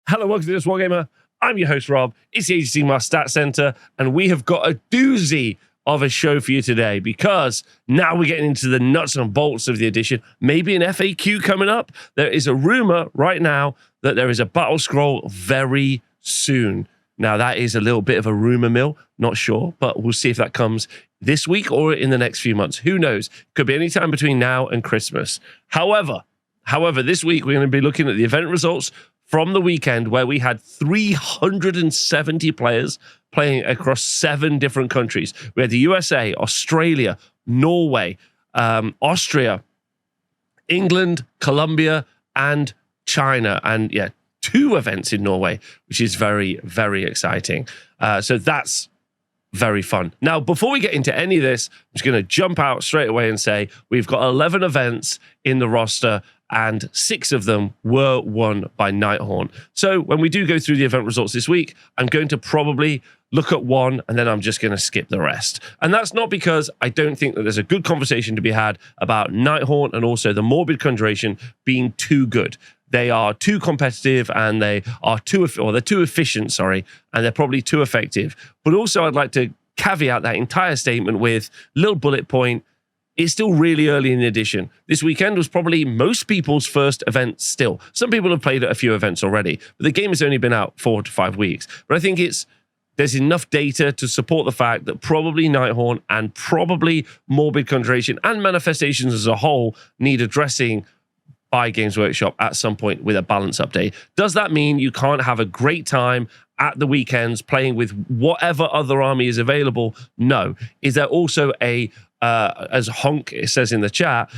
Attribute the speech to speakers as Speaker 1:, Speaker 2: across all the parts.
Speaker 1: Hello, welcome to this Wargamer. I'm your host, Rob. It's the Sigmar Stat Center, and we have got a doozy of a show for you today because now we're getting into the nuts and bolts of the edition. Maybe an FAQ coming up. There is a rumor right now that there is a battle scroll very soon. Now, that is a little bit of a rumor mill. Not sure, but we'll see if that comes this week or in the next few months. Who knows? Could be any time between now and Christmas. However, this week we're going to be looking at the event results from the weekend where we had 370 players playing across 7 different countries. We had the USA, Australia, Norway, Austria, England, Colombia, and China. And yeah, 2 events in Norway, which is very, very exciting. So that's very fun. Now, before we get into any of this, I'm just going to jump out straight away and say we've got 11 events in the roster, and 6 of them were won by Nighthaunt. So when we do go through the event results this week, I'm going to probably look at one and then I'm just going to skip the rest. And that's not because I don't think that there's a good conversation to be had about Nighthaunt and also the Morbid Conjuration being too good. They are too competitive and they're too efficient, and they're probably too effective. But also I'd like to caveat that entire statement with a little bullet point. It's still really early in the edition. This weekend was probably most people's first event still. Some people have played at a few events already, but the game has only been out 4 to 5 weeks. But I think there's enough data to support the fact that probably Nighthaunt and probably Morbid Conjuration and Manifestations as a whole need addressing by Games Workshop at some point with a balance update. Does that mean you can't have a great time at the weekends playing with whatever other army is available? No. Is there also as Honk says in the chat,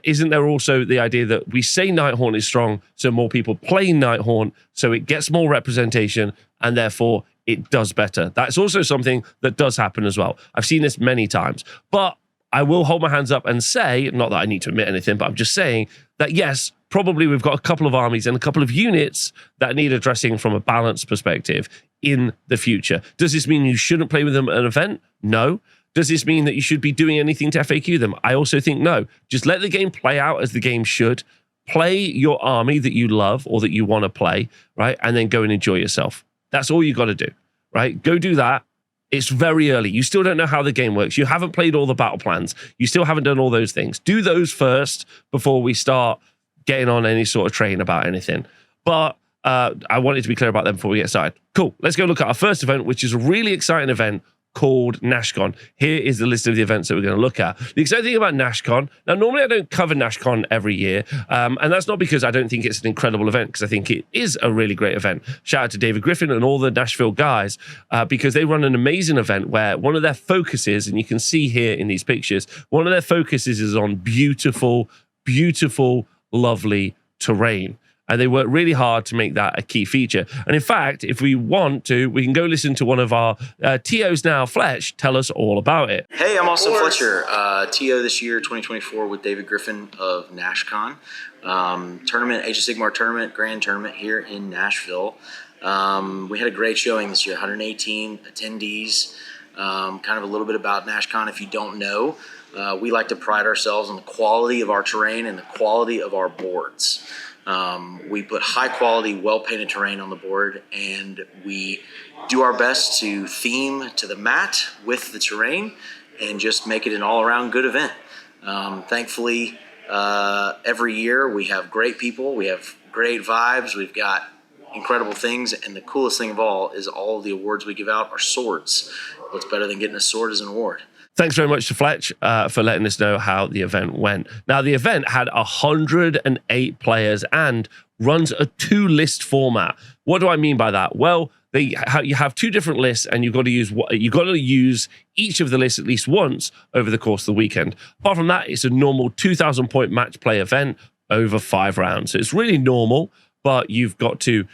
Speaker 1: isn't there also the idea that we say Nighthaunt is strong, so more people play Nighthaunt, so it gets more representation, and therefore it does better? That's also something that does happen as well. I've seen this many times, but I will hold my hands up and say, not that I need to admit anything, but I'm just saying that yes, probably we've got a couple of armies and a couple of units that need addressing from a balance perspective in the future. Does this mean you shouldn't play with them at an event? No. Does this mean that you should be doing anything to FAQ them? I also think no. Just let the game play out as the game should. Play your army that you love or that you want to play, right? And then go and enjoy yourself. That's all you got to do, right? Go do that. It's very early. You still don't know how the game works. You haven't played all the battle plans. You still haven't done all those things. Do those first before we start getting on any sort of train about anything. But I wanted to be clear about them before we get started. Cool. Let's go look at our first event, which is a really exciting event called Nashcon. Here is the list of the events that we're going to look at. The exciting thing about Nashcon, now normally I don't cover Nashcon every year, and that's not because I don't think it's an incredible event, because I think it is a really great event. Shout out to David Griffin and all the Nashville guys, because they run an amazing event where one of their focuses, and you can see here in these pictures, one of their focuses is on beautiful, beautiful, lovely terrain. And they work really hard to make that a key feature. And in fact, if we want to, we can go listen to one of our TOs now, Fletch, tell us all about it.
Speaker 2: Hey, I'm Austin Fletcher, TO this year, 2024, with David Griffin of Nashcon. Tournament, AoS Sigmar tournament, grand tournament here in Nashville. We had a great showing this year, 118 attendees. Kind of a little bit about Nashcon if you don't know. We like to pride ourselves on the quality of our terrain and the quality of our boards. We put high quality, well-painted terrain on the board, and we do our best to theme to the mat with the terrain and just make it an all-around good event. Thankfully, every year we have great people, we have great vibes, we've got incredible things, and the coolest thing of all is all of the awards we give out are swords. What's better than getting a sword as an award?
Speaker 1: Thanks very much to Fletch for letting us know how the event went. Now, the event had 108 players and runs a 2-list format. What do I mean by that? Well, you have 2 different lists, and you've got to use each of the lists at least once over the course of the weekend. Apart from that, it's a normal 2,000-point match play event over 5 rounds. So it's really normal, but you've got to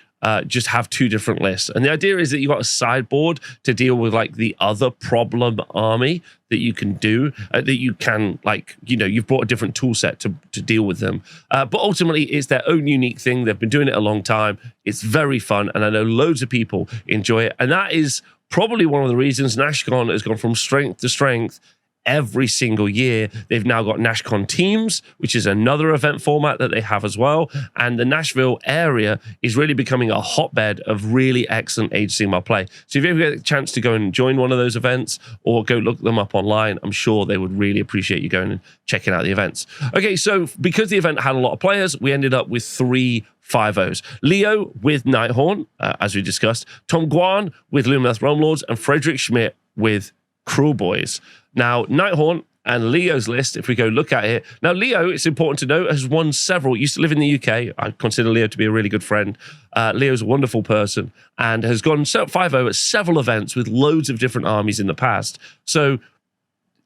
Speaker 1: just have 2 different lists. And the idea is that you've got a sideboard to deal with like the other problem army that you can do, that you can you've brought a different tool set to deal with them. But ultimately it's their own unique thing. They've been doing it a long time. It's very fun. And I know loads of people enjoy it. And that is probably one of the reasons Nashcon has gone from strength to strength every single year. They've now got Nashcon Teams, which is another event format that they have as well. And the Nashville area is really becoming a hotbed of really excellent Age of Sigmar play. So if you ever get a chance to go and join one of those events or go look them up online, I'm sure they would really appreciate you going and checking out the events. Okay, so because the event had a lot of players, we ended up with 3 5-0s. Leo with Nighthaunt, as we discussed, Tom Guan with Lumineth Realmlords, and Frederick Schmidt with Kruleboyz. Now, Nighthaunt and Leo's list, if we go look at it. Now, Leo, it's important to note, has won several. Used to live in the UK. I consider Leo to be a really good friend. Leo's a wonderful person and has gone 5-0 at several events with loads of different armies in the past. So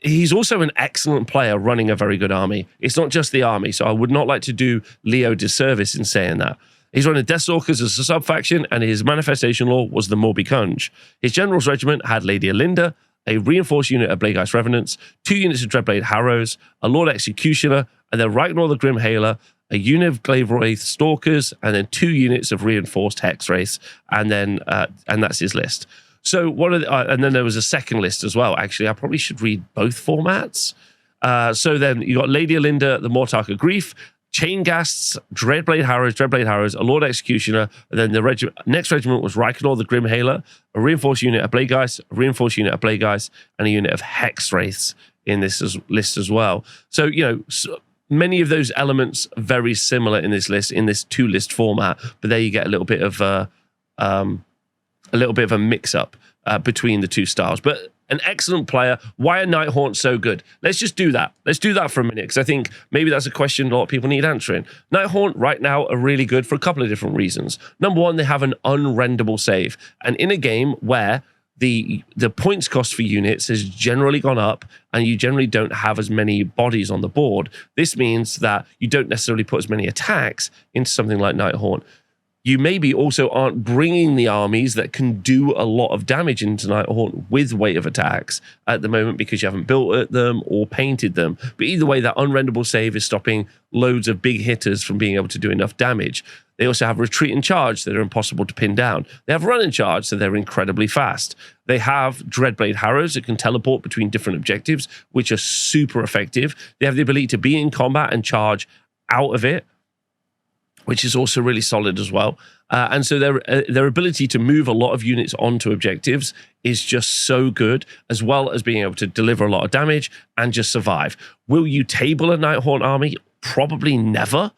Speaker 1: he's also an excellent player running a very good army. It's not just the army, so I would not like to do Leo disservice in saying that. He's running Deathstalkers as a sub-faction, and his manifestation law was the Morby Kunj. His general's regiment had Lady Alinda, a reinforced unit of Bladegeist Revenants, 2 units of Dreadblade Harrows, a Lord Executioner, and then Ragnar the Grimhaler, a unit of Glaive Wraith Stalkers, and then 2 units of reinforced Hex Wraiths, and that's his list. So and then there was a second list as well. Actually, I probably should read both formats. So then you got Lady Alinda, the Mortarch of Grief, Chain Ghasts, Dreadblade Harrows, a Lord Executioner, and then the next regiment was Ragnar the Grimhaler, a reinforced unit of Bladegeist, a reinforced unit of Bladegeist, and a unit of Hex Wraiths in this list as well. So, many of those elements very similar in this list, in this 2-list format, but there you get a little bit of a mix-up between the 2 styles. But an excellent player. Why are Nighthaunt so good? Let's just do that. Let's do that for a minute, because I think maybe that's a question a lot of people need answering. Nighthaunt right now are really good for a couple of different reasons. Number one, they have an unrendable save. And in a game where the points cost for units has generally gone up and you generally don't have as many bodies on the board, this means that you don't necessarily put as many attacks into something like Nighthaunt. You maybe also aren't bringing the armies that can do a lot of damage into Nighthaunt with weight of attacks at the moment because you haven't built them or painted them. But either way, that unrendable save is stopping loads of big hitters from being able to do enough damage. They also have retreat and charge that are impossible to pin down. They have run and charge, so they're incredibly fast. They have Dreadblade Harrows that can teleport between different objectives, which are super effective. They have the ability to be in combat and charge out of it, which is also really solid as well. And so their ability to move a lot of units onto objectives is just so good, as well as being able to deliver a lot of damage and just survive. Will you table a Nighthaunt army? Probably never.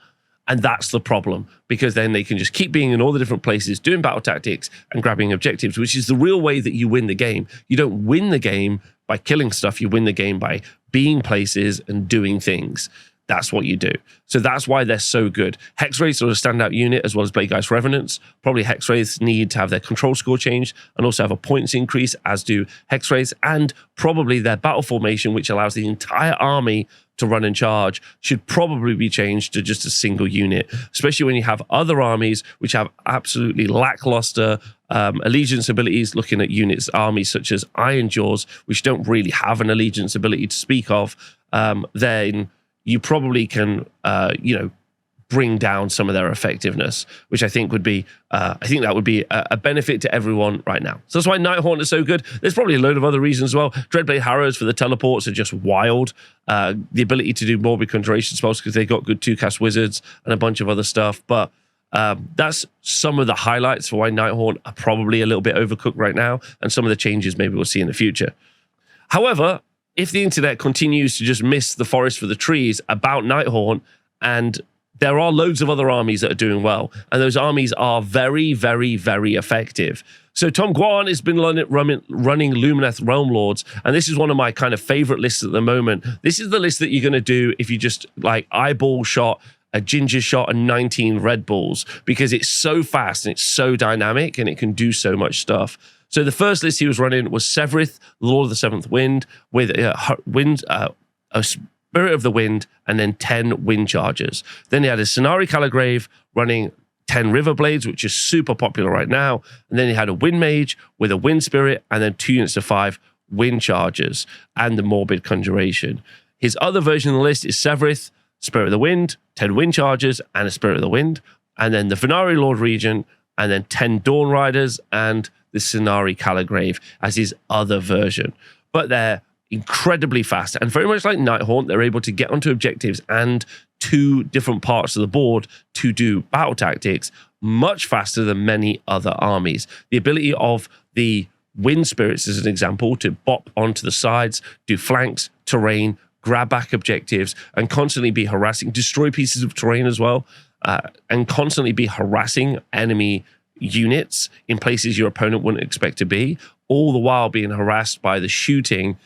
Speaker 1: And that's the problem, because then they can just keep being in all the different places, doing battle tactics and grabbing objectives, which is the real way that you win the game. You don't win the game by killing stuff. You win the game by being places and doing things. That's what you do. So that's why they're so good. Hex Wraiths are a standout unit, as well as Bladegeist Revenants. Probably Hex Wraiths need to have their control score changed and also have a points increase, as do Hex Wraiths. And probably their battle formation, which allows the entire army to run and charge, should probably be changed to just a single unit, especially when you have other armies which have absolutely lackluster allegiance abilities, looking at units, armies such as Iron Jaws, which don't really have an allegiance ability to speak of. Then you probably can, bring down some of their effectiveness, which I think would be, that would be a benefit to everyone right now. So that's why Nighthaunt is so good. There's probably a load of other reasons as well. Dreadblade Harrows for the teleports are just wild. The ability to do Morbid Conjuration spells because they've got good 2-cast wizards and a bunch of other stuff. But that's some of the highlights for why Nighthaunt are probably a little bit overcooked right now, and some of the changes maybe we'll see in the future. However, if the internet continues to just miss the forest for the trees about Nighthaunt, and there are loads of other armies that are doing well, and those armies are very, very, very effective. So Tom Guan has been running Lumineth Realmlords, and this is one of my kind of favorite lists at the moment. This is the list that you're going to do if you just like eyeball shot a ginger shot and 19 Red Bulls, because it's so fast and it's so dynamic and it can do so much stuff. So the first list he was running was Severith, Lord of the Seventh Wind, with a Spirit of the Wind, and then 10 Wind Chargers. Then he had a Cenari Caligrave running 10 River Blades, which is super popular right now. And then he had a Wind Mage with a Wind Spirit, and then 2 units of 5 Wind Chargers and the Morbid Conjuration. His other version of the list is Severith, Spirit of the Wind, 10 Wind Chargers, and a Spirit of the Wind. And then the Venari Lord Regent, and then 10 Dawn Riders, and the Cenari Caligrave as his other version. But they're, incredibly fast. And very much like Nighthaunt, they're able to get onto objectives and to different parts of the board to do battle tactics much faster than many other armies. The ability of the Wind Spirits, as an example, to bop onto the sides, do flanks, terrain, grab back objectives, and constantly be harassing, destroy pieces of terrain as well, and constantly be harassing enemy units in places your opponent wouldn't expect to be, all the while being harassed by the shooting,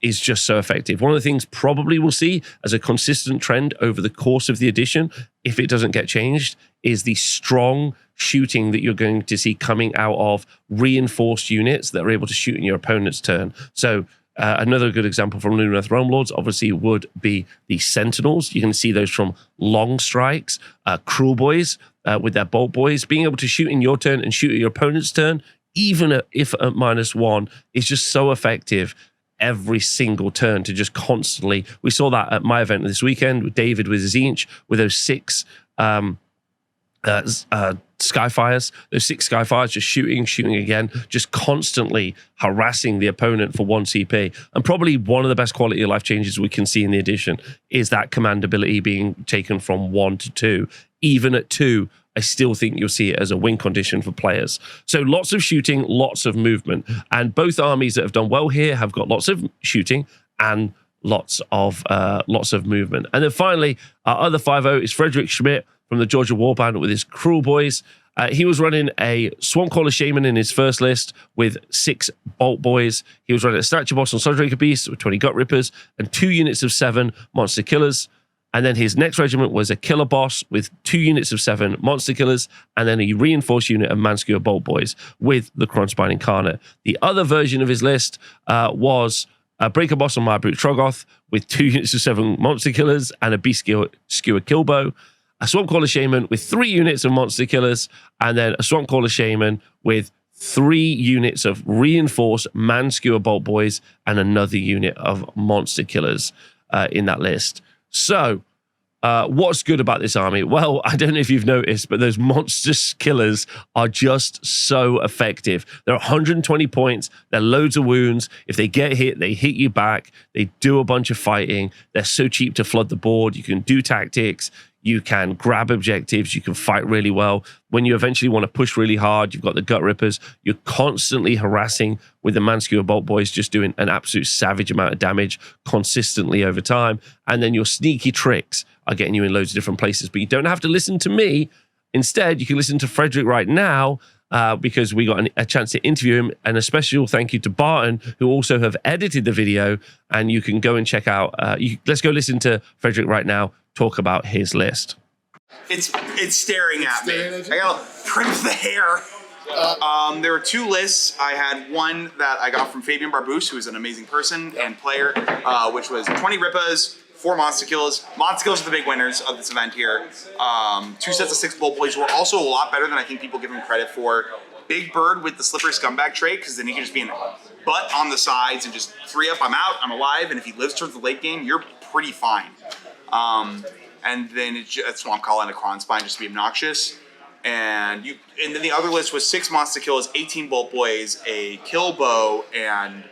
Speaker 1: is just so effective. One of the things probably we'll see as a consistent trend over the course of the edition, if it doesn't get changed, is the strong shooting that you're going to see coming out of reinforced units that are able to shoot in your opponent's turn. So another good example from Lumineth Realm Lords obviously would be the Sentinels. You can see those from long strikes, Kruleboyz with their bolt boys, being able to shoot in your turn and shoot at your opponent's turn, even if at -1, is just so effective every single turn to just constantly. We saw that at my event this weekend with David with Zinch with those 6 Skyfires, just shooting again, just constantly harassing the opponent for 1 CP. And probably one of the best quality of life changes we can see in the edition is that command ability being taken from 1 to 2. Even at 2, I still think you'll see it as a win condition for players. So lots of shooting, lots of movement. And both armies that have done well here have got lots of shooting and lots of movement. And then finally, our other 5-0 is Frederick Schmidt from the Georgia Warband with his Kruleboyz. He was running a Swampcaller Shaman in his first list with 6 Bolt Boys. He was running a Statue Boss on Souldraker Beast with 20 Gut Rippers and 2 units of 7 Monster Killers. And then his next regiment was a Killer Boss with 2 units of 7 Monster Killers, and then a reinforced unit of Manskewer Bolt Boys with the Krondspine Incarnate. The other version of his list was a Breaker Boss on Mire Brute Troggoth with 2 units of 7 Monster Killers and a Beast Skewer Killbow, a Swampcaller Shaman with 3 units of Monster Killers, and then a Swampcaller Shaman with 3 units of reinforced Manskewer Bolt Boys and another unit of Monster Killers in that list. So, what's good about this army? Well, I don't know if you've noticed, but those monster killers are just so effective. They're 120 points. They're loads of wounds. If they get hit, they hit you back. They do a bunch of fighting. They're so cheap to flood the board. You can do tactics. You can grab objectives. You can fight really well. When you eventually want to push really hard, you've got the Gut Rippers. You're constantly harassing with the Manskewer Bolt Boys, just doing an absolute savage amount of damage consistently over time. And then your sneaky tricks are getting you in loads of different places. But you don't have to listen to me. Instead, you can listen to Frederick right now because we got a chance to interview him. And a special thank you to Barton, who also have edited the video. And you can go and check out. Let's go listen to Frederick right now talk about his list.
Speaker 3: It's staring at me. I gotta primp the hair. There were 2 lists. I had one that I got from Fabian Barbouse, who is an amazing person and player, which was 20 Rippas, 4 Monster Kills. Monster Kills are the big winners of this event here. 2 sets of 6 Bolt Boys were also a lot better than I think people give him credit for. Big Bird with the Slippery Scumbag trait, because then he can just be in butt on the sides and just 3 up, I'm out, I'm alive, and if he lives towards the late game, you're pretty fine. And then it's Swampcaller and a Krondspine just to be obnoxious. And then the other list was 6 Monster Kills, 18 Bolt Boys, a Killbow, and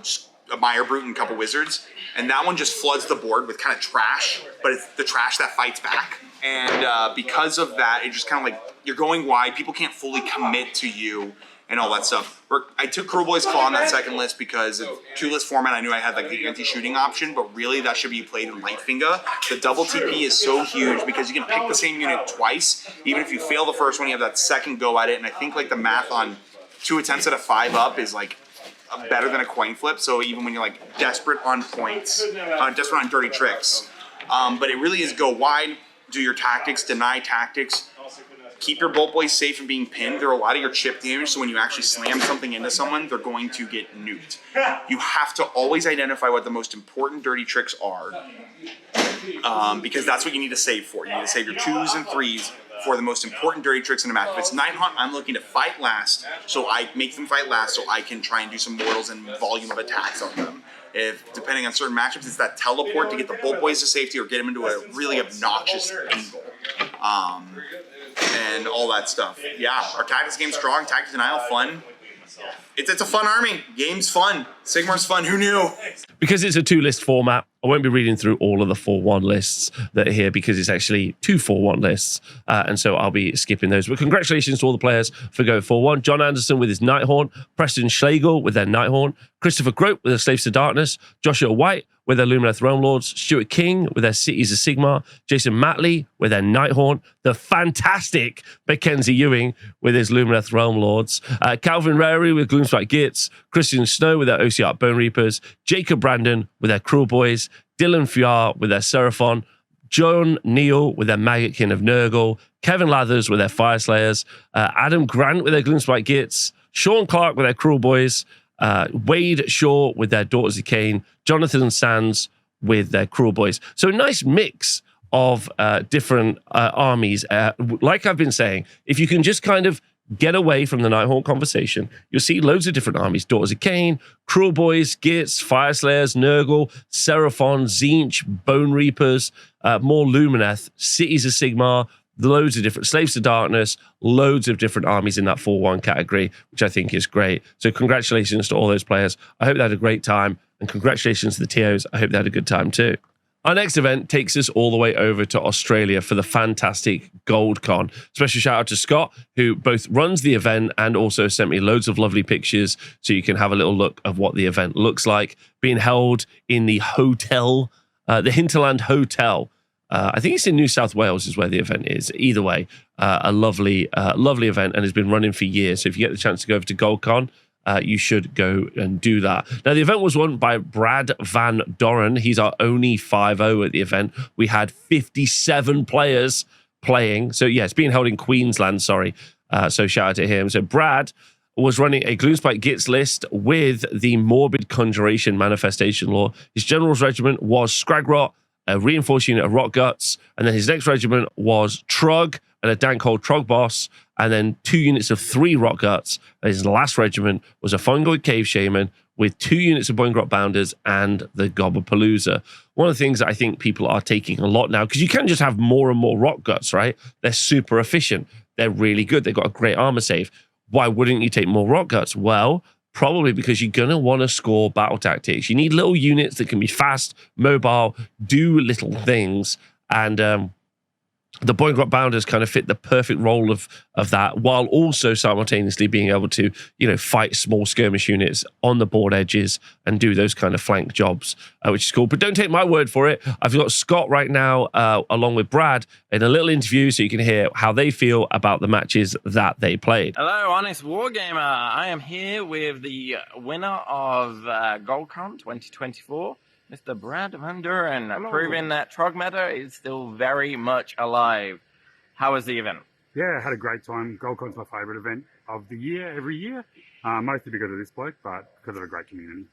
Speaker 3: just a Mire Brute and a couple Wizards. And that one just floods the board with kind of trash, but it's the trash that fights back. And because of that, it just kind of like, you're going wide, people can't fully commit to you and all that stuff. I took Kruleboyz Claw on that second list because of 2-list format, I knew I had like the anti-shooting option, but really that should be played in Lightfinger. The double TP is so huge because you can pick the same unit twice. Even if you fail the first one, you have that second go at it, and I think like the math on 2 attempts at a 5-up is like better than a coin flip, so even when you're like desperate on points, desperate on dirty tricks. But it really is go wide, do your tactics, deny tactics, keep your Bolt Boys safe from being pinned. They're a lot of your chip damage, so when you actually slam something into someone, they're going to get nuked. You have to always identify what the most important dirty tricks are, because that's what you need to save for. You need to save your 2s and 3s for the most important dirty tricks in a match. If it's Nighthaunt, I'm looking to fight last, so I make them fight last so I can try and do some mortals and volume of attacks on them. If, depending on certain matchups, it's that teleport to get the Bolt Boys to safety or get them into a really obnoxious angle. And all that stuff. Yeah, our tactics game's strong, tactics denial, fun. It's a fun army. Game's fun. Sigmar's fun. Who knew?
Speaker 1: Because it's a 2-list format, I won't be reading through all of the 4-1 lists that are here because it's actually 2 4-1 lists. And so I'll be skipping those. But congratulations to all the players for going 4-1. John Anderson with his Nighthaunt, Preston Schlegel with their Nighthaunt, Christopher Grope with their Slaves to Darkness, Joshua White with their Lumineth Realm Lords, Stuart King with their Cities of Sigmar, Jason Matley with their Nighthaunt, the fantastic Mackenzie Ewing with his Lumineth Realm Lords, Calvin Rary with Gloomspite Gitz, Christian Snow with their OCR Bone Reapers, Jacob Brandon with their Kruleboyz, Dylan Fiar with their Seraphon, John Neal with their Maggotkin of Nurgle, Kevin Lathers with their Fireslayers, Adam Grant with their Gloomspite Gitz, Sean Clark with their Kruleboyz, Wade Shaw with their Daughters of Cain, Jonathan Sands with their Kruleboyz. So a nice mix of different armies. Like I've been saying, if you can just kind of get away from the Nighthaunt conversation, you'll see loads of different armies. Daughters of Cain, Kruleboyz, Gitz, Fireslayers, Nurgle, Seraphon, Tzeentch, Bone Reapers, more Lumineth, Cities of Sigmar, loads of different Slaves to Darkness, loads of different armies in that 4-1 category, which I think is great. So congratulations to all those players. I hope they had a great time, and congratulations to the TOs. I hope they had a good time too. Our next event takes us all the way over to Australia for the fantastic GoldCon. Special shout out to Scott, who both runs the event and also sent me loads of lovely pictures so you can have a little look of what the event looks like. Being held in the hotel, the Hinterland Hotel. I think it's in New South Wales is where the event is. Either way, a lovely event, and has been running for years. So if you get the chance to go over to GoldCon, you should go and do that. Now, the event was won by Brad Van Doren. He's our only 5-0 at the event. We had 57 players playing. So, yeah, it's being held in Queensland, sorry. So shout out to him. So Brad was running a Gloomspite Gitz list with the Morbid Conjuration Manifestation Law. His general's regiment was Scragrot, a reinforced unit of Rock Guts, and then his next regiment was Trug and a Dankhold Trog Boss, and then 2 units of 3 Rock Guts. And his last regiment was a Fungoid Cave Shaman with 2 units of Bonegrot Bounders and the Gobblepalooza. One of the things that I think people are taking a lot now, because you can just have more and more Rock Guts, right? They're super efficient. They're really good. They've got a great armor save. Why wouldn't you take more Rock Guts? Well, probably because you're going to want to score battle tactics. You need little units that can be fast, mobile, do little things. And the Bonegrot Bounders kind of fit the perfect role of that, while also simultaneously being able to, fight small skirmish units on the board edges and do those kind of flank jobs, which is cool. But don't take my word for it. I've got Scott right now, along with Brad, in a little interview so you can hear how they feel about the matches that they played.
Speaker 4: Hello, Honest Wargamer. I am here with the winner of GoldCon 2024. Mr. Brad Van Doren, proving that Trog meta is still very much alive. How was the event?
Speaker 5: Yeah, I had a great time. GoldCon's my favourite event of the year, every year. Mostly because of this bloke, but because of a great community.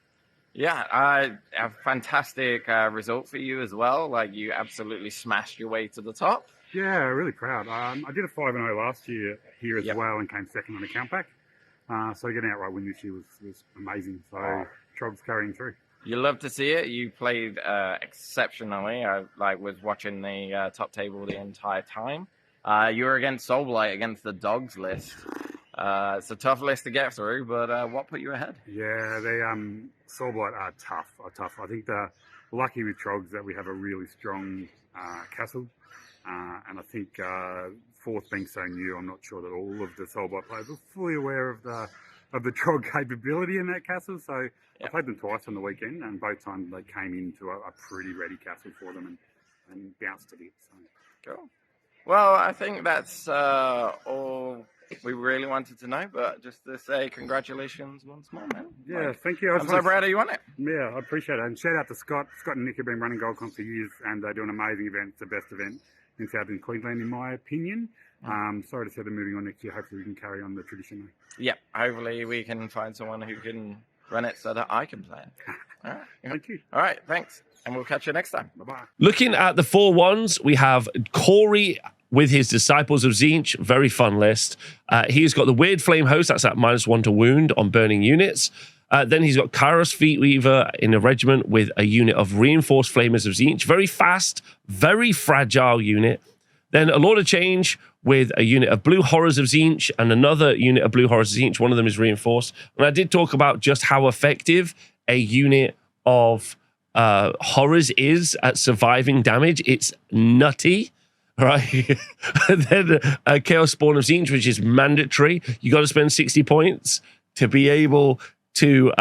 Speaker 4: Yeah, a fantastic result for you as well. Like, you absolutely smashed your way to the top.
Speaker 5: Yeah, really proud. I did a 5-0 last year here as well and came second on the countback. So getting an outright win this year was amazing. So Trog's carrying through.
Speaker 4: You love to see it. You played exceptionally. I was watching the top table the entire time. You were against Soulblight, against the Dogs list. It's a tough list to get through, but what put you ahead?
Speaker 5: Yeah, Soulblight are tough. I think they're lucky with Trogs that we have a really strong castle. And I think fourth being so new, I'm not sure that all of the Soulblight players were fully aware of the Trog capability in that castle. So I played them twice on the weekend, and both times they came into a pretty ready castle for them and bounced a bit. So.
Speaker 4: Cool. Well, I think that's all we really wanted to know, but just to say congratulations once more, man.
Speaker 5: Yeah, thank you.
Speaker 4: I'm so proud of you on it.
Speaker 5: Yeah, I appreciate it. And shout out to Scott. Scott and Nick have been running GoldCon for years, and they do an amazing event. It's the best event in Southern Queensland, in my opinion. Sorry to say they're moving on next year. Hopefully we can carry on the tradition.
Speaker 4: Yeah, hopefully we can find someone who can run it so that I can play it. All right.
Speaker 5: Thank you.
Speaker 4: All right, thanks. And we'll catch you next time.
Speaker 5: Bye-bye.
Speaker 1: Looking at the 4-1s, we have Corey with his Disciples of Tzeentch. Very fun list. He's got the Weird Flame Host. That's at -1 to wound on burning units. Then he's got Kairos Fleet Weaver in a regiment with a unit of Reinforced Flamers of Tzeentch. Very fast, very fragile unit. Then a Lord of Change with a unit of Blue Horrors of Tzeentch and another unit of Blue Horrors of Tzeentch. One of them is reinforced. And I did talk about just how effective a unit of Horrors is at surviving damage. It's nutty. Right, and then Chaos Spawn of Tzeentch, which is mandatory. You got to spend 60 points to be able to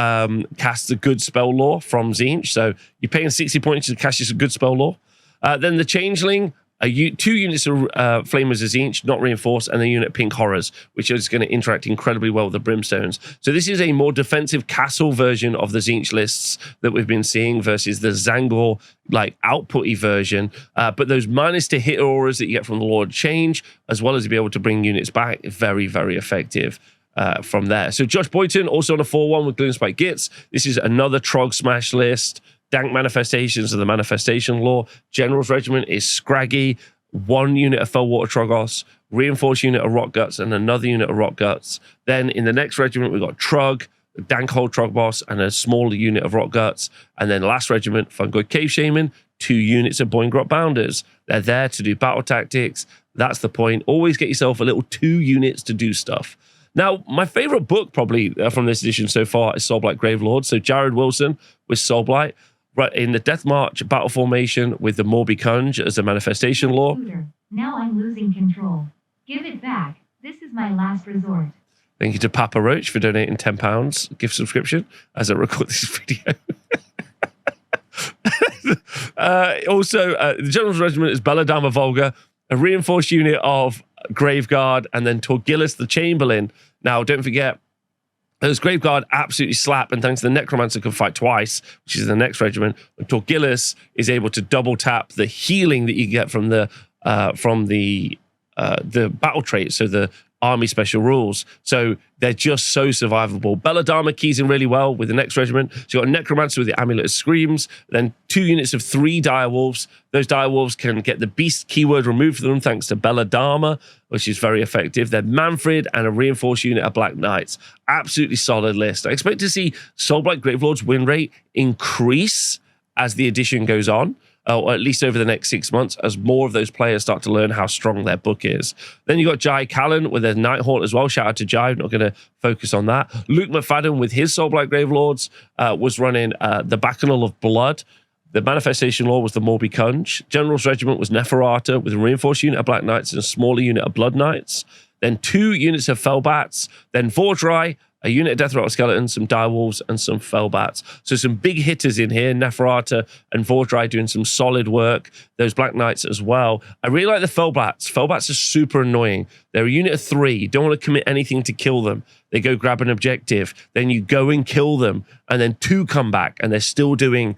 Speaker 1: cast the good spell lore from Tzeentch. So you're paying 60 points to cast your good spell lore. Then the Changeling, 2 units of Flamers of Tzeentch, not reinforced, and the unit Pink Horrors, which is going to interact incredibly well with the Brimstones. So this is a more defensive castle version of the Tzeentch lists that we've been seeing versus the Zangor outputty version. But those minus to hit auras that you get from the Lord Change, as well as to be able to bring units back, very, very effective. From there. So Josh Boyton also on a 4-1 with Gloomspite Gitz. This is another Trog Smash list. Dank Manifestations of the Manifestation Lore. General's Regiment is scraggy. 1 unit of Fellwater Trogos, reinforced unit of Rock Guts, and another unit of Rock Guts. Then in the next regiment, we've got Trug, Dank Hold Trog Boss, and a smaller unit of Rock Guts. And then last regiment, Fungoid Cave Shaman, 2 units of Boingrot Bounders. They're there to do battle tactics. That's the point. Always get yourself a little 2 units to do stuff. Now, my favorite book probably from this edition so far is Soulblight Gravelord. So Jared Wilson with Soulblight, right in the Death March battle formation with the Morby Kunj as a manifestation lore.
Speaker 6: Now I'm losing control. Give it back. This is my last resort.
Speaker 1: Thank you to Papa Roach for donating £10 gift subscription as I record this video. Also, the General's Regiment is Belladama Volga, a reinforced unit of Graveguard, and then Torgillis the Chamberlain. Now, don't forget, those Graveguard absolutely slap, and thanks to the Necromancer can fight twice, which is the next regiment. But Torgillis is able to double tap the healing that you get from the battle trait, so the army special rules. So they're just so survivable. Belladama keys in really well with the next regiment. So you've got a Necromancer with the Amulet of Screams, then 2 units of 3 Direwolves. Those Direwolves can get the beast keyword removed from them thanks to Belladama, which is very effective. Then Manfred and a reinforced unit of Black Knights. Absolutely solid list. I expect to see Soulblight Gravelord's win rate increase as the edition goes on, or at least over the next 6 months, as more of those players start to learn how strong their book is. Then you got Jai Callan with a Nighthaunt as well. Shout out to Jai. I'm not going to focus on that. Luke McFadden with his Soulblight Gravelords was running the Bacchanal of Blood. The Manifestation Lore was the Morby Kunj. General's Regiment was Neferata with a reinforced unit of Black Knights and a smaller unit of Blood Knights. Then 2 units of Fellbats. Then Vordry, a unit of Death Rattle Skeletons, some Direwolves, and some Fellbats. So some big hitters in here. Neferata and Vordry doing some solid work. Those Black Knights as well. I really like the Fellbats. Fellbats are super annoying. They're a unit of 3. You don't want to commit anything to kill them. They go grab an objective. Then you go and kill them. And then 2 come back, and they're still doing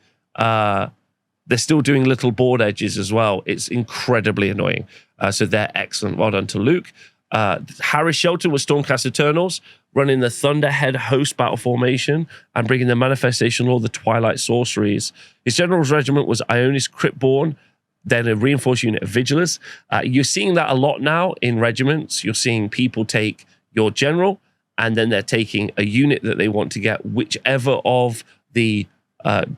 Speaker 1: little board edges as well. It's incredibly annoying. So they're excellent. Well done to Luke. Harris Shelton with Stormcast Eternals, running the Thunderhead Host battle formation and bringing the Manifestation Lore, the Twilight Sorceries. His General's Regiment was Ionis Cryptborn, then a reinforced unit of Vigilers. You're seeing that a lot now in regiments. You're seeing people take your General, and then they're taking a unit that they want to get, whichever of the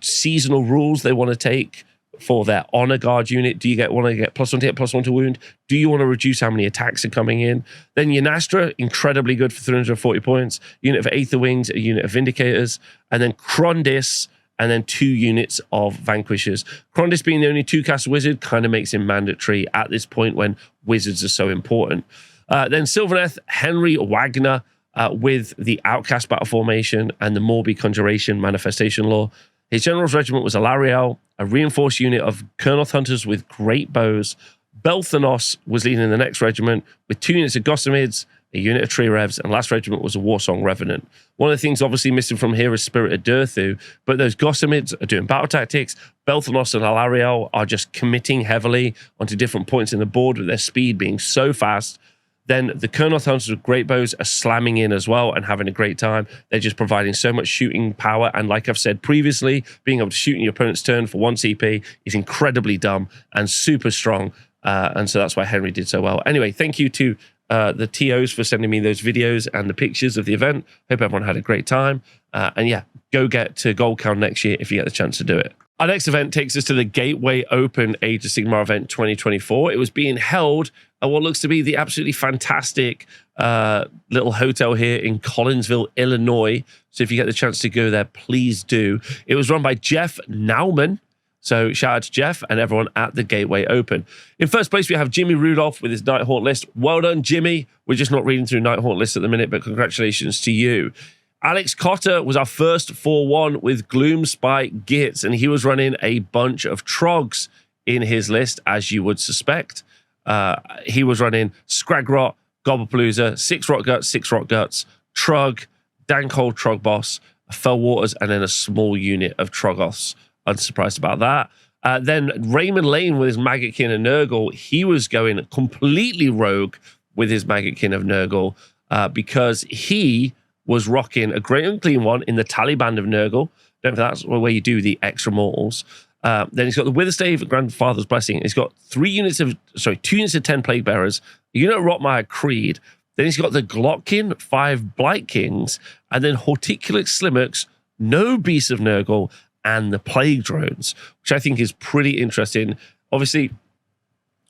Speaker 1: seasonal rules they want to take for their Honor Guard unit. Do you want to get +1 to hit, +1 to wound? Do you want to reduce how many attacks are coming in? Then Yanastra, incredibly good for 340 points. Unit of Aether Wings, a unit of Vindicators. And then Krondis, and then 2 units of Vanquishers. Krondis being the only 2-cast wizard kind of makes him mandatory at this point when wizards are so important. Then Sylvaneth, Henry Wagner with the Outcast battle formation and the Morby Conjuration Manifestation Lore. His General's Regiment was Alariel, a reinforced unit of Kurnoth Hunters with great bows. Belthanos was leading the next regiment with 2 units of Gossamids, a unit of Tree Revs, and last regiment was a Warsong Revenant. One of the things obviously missing from here is Spirit of Durthu, but those Gossamids are doing battle tactics. Belthanos and Alariel are just committing heavily onto different points in the board with their speed being so fast. Then the Kurnoth Hunters with great bows are slamming in as well and having a great time. They're just providing so much shooting power. And like I've said previously, being able to shoot in your opponent's turn for 1 CP is incredibly dumb and super strong. And so that's why Henry did so well. Anyway, thank you to the TOs for sending me those videos and the pictures of the event. Hope everyone had a great time. And yeah, go get to GoldCon next year if you get the chance to do it. Our next event takes us to the Gateway Open Age of Sigmar event 2024. It was being held at what looks to be the absolutely fantastic little hotel here in Collinsville, Illinois. So if you get the chance to go there, please do. It was run by Jeff Nauman. So shout out to Jeff and everyone at the Gateway Open. In first place, we have Jimmy Rudolph with his Nighthaunt list. Well done, Jimmy. We're just not reading through Nighthaunt lists at the minute, but congratulations to you. Alex Cotter was our first 4-1 with Gloomspite Gitz, and he was running a bunch of trogs in his list, as you would suspect. He was running Scragrot, Gobblepalooza, 6 Rock Guts, 6 Rock Guts, Trug, Dankhold Trog Boss, Fell Waters, and then a small unit of Trogoths. Unsurprised about that. Then Raymond Lane with his Maggotkin and Nurgle, he was going completely rogue with his Maggotkin of Nurgle because he was rocking a Great Unclean One in the Taliban of Nurgle. Don't know if that's where you do the extra mortals. Then he's got the Witherstave, Grandfather's Blessing. He's got 2 units of 10 Plague Bearers, a unit of Rotmire Creed. Then he's got the Glotkin, 5 Blight Kings, and then Horticulus Slimmux, no Beasts of Nurgle, and the Plague Drones, which I think is pretty interesting. Obviously,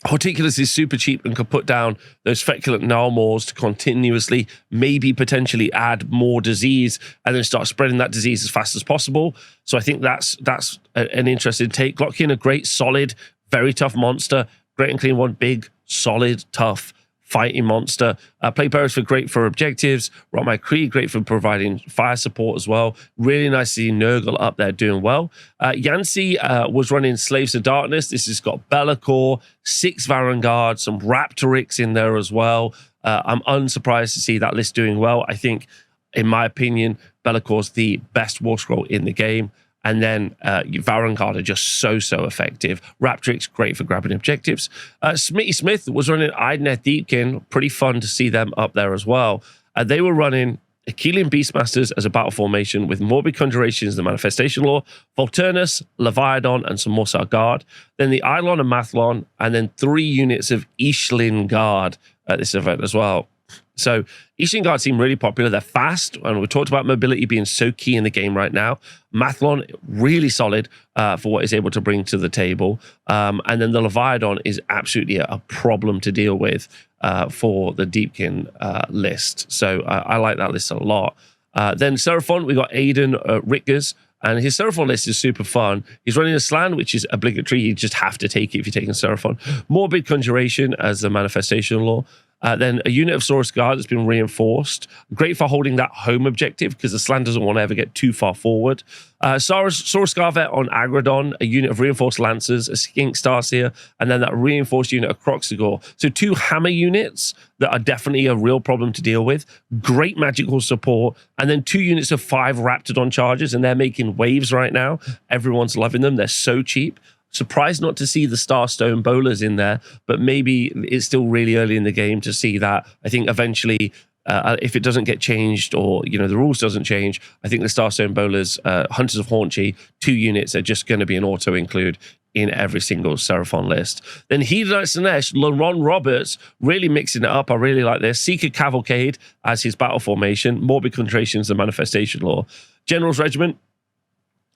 Speaker 1: Horticulus is super cheap and can put down those feculent Gnarlmaws to continuously, maybe potentially add more disease and then start spreading that disease as fast as possible. So I think that's an interesting take. Glotkin, a great, solid, very tough monster. Great and Clean One, big, solid, tough, fighting monster. Plague Bearers great for objectives. Rotmire Creed, great for providing fire support as well. Really nice to see Nurgle up there doing well. Yancey was running Slaves of Darkness. This has got Be'lakor, 6 Varangard, some Raptorix in there as well. I'm unsurprised to see that list doing well. I think, in my opinion, Be'lakor's the best War Scroll in the game. And then Varangard are just so effective. Raptrix, great for grabbing objectives. Smitty Smith was running Idoneth Deepkin. Pretty fun to see them up there as well. They were running Achillean Beastmasters as a battle formation with Morbid Conjurations, the Manifestation Law, Volturnus, Leviathan, and some Morsar Guard. Then the Eidolon and Mathlon, and then 3 units of Ishlin Guard at this event as well. So Ishin Guard seem really popular. They're fast, and we talked about mobility being so key in the game right now. Mathlon, really solid for what it's able to bring to the table. And then the Leviathan is absolutely a problem to deal with for the Deepkin list. So I like that list a lot. Then Seraphon, we got Aiden Ritgers, and his Seraphon list is super fun. He's running a Slan, which is obligatory. You just have to take it if you're taking Seraphon. Morbid Conjuration as the Manifestation Law. Then a unit of Saurus Guard that's been reinforced. Great for holding that home objective because the Slan doesn't want to ever get too far forward. Saurus Guard Vet on Agrodon, a unit of reinforced Lancers, a Skink Starseer, and then that reinforced unit of Croxigor. So 2 hammer units that are definitely a real problem to deal with. Great magical support. And then 2 units of 5 Raptidon charges, and they're making waves right now. Everyone's loving them. They're so cheap. Surprised not to see the Starstone Bowlers in there, but maybe it's still really early in the game to see that. I think eventually, if it doesn't get changed or the rules doesn't change, I think the Starstone Bowlers, Hunters of Haunchy, 2 units are just going to be an auto include in every single Seraphon list. Then Hedonite Slanesh, LaRon Roberts, really mixing it up. I really like this. Seeker Cavalcade as his battle formation. Morbid Conjurations, the Manifestation Law. General's Regiment.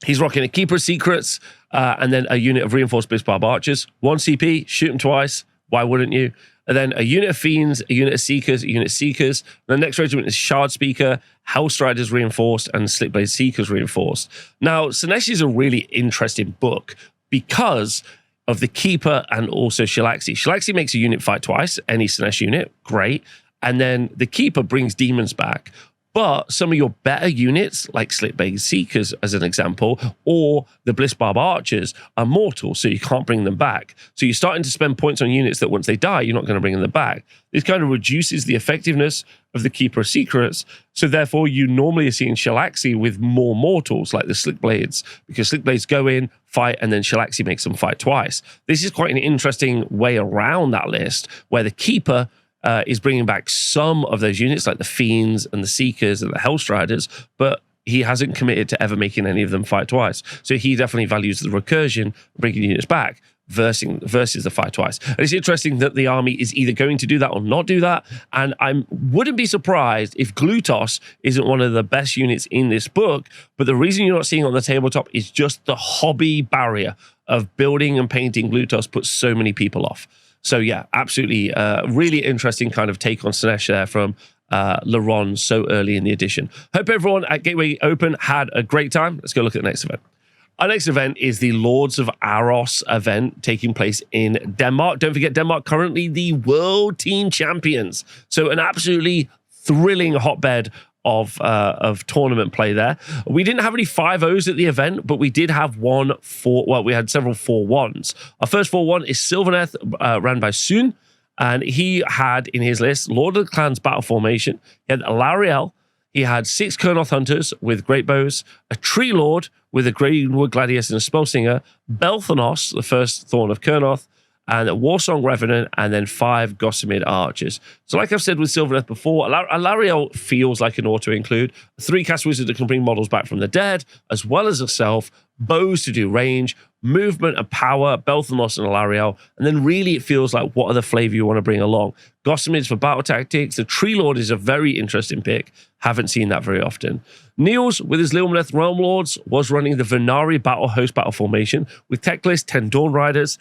Speaker 1: He's rocking a Keeper of Secrets and then a unit of Reinforced Blitzbarb Archers. 1 CP, shoot them twice. Why wouldn't you? And then a unit of Fiends, a unit of Seekers, a unit of Seekers. The next regiment is Shard Speaker, Hellstriders Reinforced, and Slickblade Seekers Reinforced. Now, Slanesh is a really interesting book because of the Keeper and also Shalaxi. Shalaxi makes a unit fight twice, any Slanesh unit, great. And then the Keeper brings demons back. But some of your better units, like Slickblade Seekers as an example, or the Blitzbarb Archers, are mortal, so you can't bring them back. So you're starting to spend points on units that once they die, you're not going to bring them back. This kind of reduces the effectiveness of the Keeper of Secrets. So therefore, you normally are seeing Shalaxi with more mortals, like the Slickblades, because Slickblades go in, fight, and then Shalaxi makes them fight twice. This is quite an interesting way around that list, where the Keeper is bringing back some of those units like the Fiends and the Seekers and the Hellstriders, but he hasn't committed to ever making any of them fight twice. So he definitely values the recursion, bringing units back versus the fight twice. And it's interesting that the army is either going to do that or not do that. And I wouldn't be surprised if Glutos isn't one of the best units in this book. But the reason you're not seeing it on the tabletop is just the hobby barrier of building and painting Glutos puts so many people off. So yeah, absolutely, really interesting kind of take on Slanesh there from Laron so early in the edition. Hope everyone at Gateway Open had a great time. Let's go look at the next event. Our next event is the Lords of Aros event taking place in Denmark. Don't forget, Denmark currently the world team champions. So an absolutely thrilling hotbed of tournament play there. We didn't have any 5-0s at the event, but we did have we had several 4-1s. Our first 4-1 is Sylvaneth, ran by Sun, and he had in his list Lord of the Clans Battle Formation. He had Alariel. He had 6 Kurnoth Hunters with great bows, a Tree Lord with a Greenwood Gladius and a Spellsinger, Belthanos, the first Thorn of Kurnoth, and a Warsong Revenant, and then 5 Gossamer Archers. So like I've said with Sylvaneth before, Alariel feels like an auto-include. 3 cast wizard that can bring models back from the dead, as well as herself, bows to do range, movement and power, Belthanos and Alariel, and then really it feels like what other flavor you want to bring along. Gossamids for battle tactics. The Tree Lord is a very interesting pick. Haven't seen that very often. Niels, with his Lumineth Realm Lords, was running the Venari Battle Host Battle Formation with tech list 10 Dawn Riders,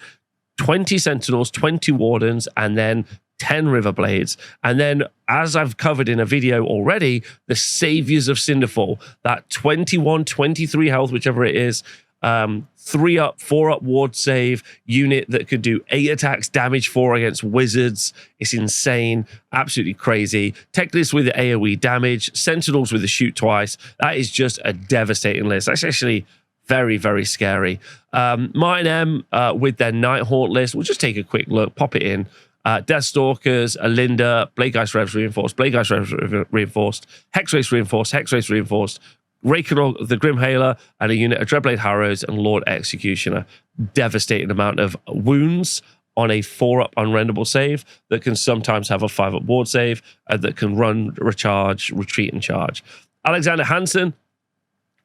Speaker 1: 20 Sentinels, 20 Wardens, and then 10 Riverblades. And then, as I've covered in a video already, the Saviors of Cinderfall, that 21, 23 health, whichever it is, 3-up, 4-up ward save unit that could do 8 attacks, damage 4 against wizards. It's insane, absolutely crazy. Tech list with the AoE damage, Sentinels with the shoot twice. That is just a devastating list. That's actually very, very scary. Martin M with their Nighthaunt list. We'll just take a quick look, pop it in. Deathstalkers, Alinda, Blade Geist Revs Reinforced, Blade Geist Revs Reinforced, Hex Race Reinforced, Hex Race Reinforced, Rakenor, the Grimhaler, and a unit of Dreadblade Harrows and Lord Executioner. Devastating amount of wounds on a 4-up unrenderable save that can sometimes have a 5-up ward save that can run, recharge, retreat, and charge. Alexander Hansen